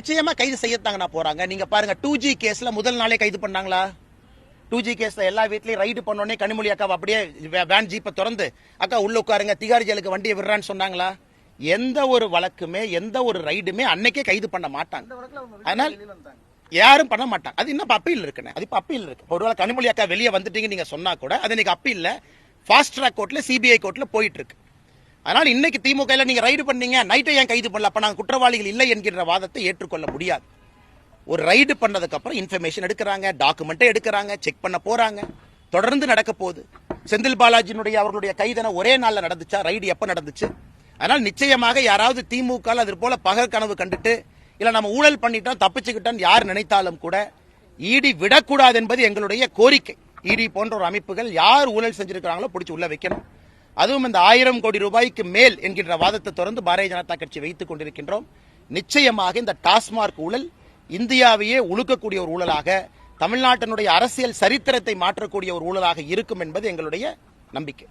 நிச்சயமா கைது செய்யத்தாங்கண்ணா போறாங்க. நீங்க பாருங்க 2G கேஸ்ல முதல் நாளே கைது பண்ணாங்களா? 2G கேஸ்ல எல்லா வீட்லயும் ரைடு பண்ணோடனே கனிமொழி அக்காவை அப்படியே வேன் ஜீப்பை திறந்து அக்கா உள்ள உட்காருங்க திகாரி ஜெயிலுக்கு வண்டியை விடுறான்னு சொன்னாங்களா? எந்த ஒரு வழக்குமே எந்த ஒரு ரைடுமே அன்னைக்கே கைது பண்ண மாட்டாங்க. அதனால் யாரும் பண்ண மாட்டாங்க. அது இன்னும் அப்பீல் இருக்குண்ணே. அது இப்ப அப்பீல் இருக்கு. ஒருவேளை கனிமொழி அக்கா வெளியே வந்துட்டீங்க நீங்க சொன்னா கூட அது இன்னைக்கு அப்பீல்ல ஃபாஸ்ட் ட்ராக் கோர்ட்ல சிபிஐ கோர்ட்ல போயிட்டு இருக்கு. அதனால இன்னைக்கு திமுக நீங்க ரைடு பண்ணீங்க நைட்டை ஏன் கைது பண்ணல? அப்ப நாங்க குற்றவாளிகள் இல்லை என்கின்ற வாதத்தை ஏற்றுக்கொள்ள முடியாது. ஒரு ரைடு பண்ணதுக்கு அப்புறம் இன்ஃபர்மேஷன் எடுக்கிறாங்க, டாக்குமெண்ட்டை எடுக்கிறாங்க, செக் பண்ண போறாங்க, தொடர்ந்து நடக்க போகுது. செந்தில் பாலாஜியினுடைய அவர்களுடைய கைதன ஒரே நாள்ல நடந்துச்சா? ரைடு எப்ப நடந்துச்சு? அதனால நிச்சயமாக யாராவது திமுக அது போல பகல் கனவு கண்டுட்டு இல்ல நம்ம ஊழல் பண்ணிட்டோம் தப்பிச்சுக்கிட்டோம் யார் நினைத்தாலும் கூட இடி விடக்கூடாது என்பது எங்களுடைய கோரிக்கை. இடி போன்ற ஒரு அமைப்புகள் யார் ஊழல் செஞ்சிருக்கிறாங்களோ பிடிச்சி உள்ள வைக்கணும். அதுவும் இந்த 1000 கோடி ரூபாய்க்கு மேல் என்கின்ற வாதத்தை தொடர்ந்து பாரதிய ஜனதா கட்சி வைத்துக் கொண்டிருக்கின்றோம். நிச்சயமாக இந்த டாஸ்மாக் ஊழல் இந்தியாவையே உழுக்கக்கூடிய ஒரு ஊழலாக, தமிழ்நாட்டினுடைய அரசியல் சரித்திரத்தை மாற்றக்கூடிய ஒரு ஊழலாக இருக்கும் என்பது எங்களுடைய நம்பிக்கை.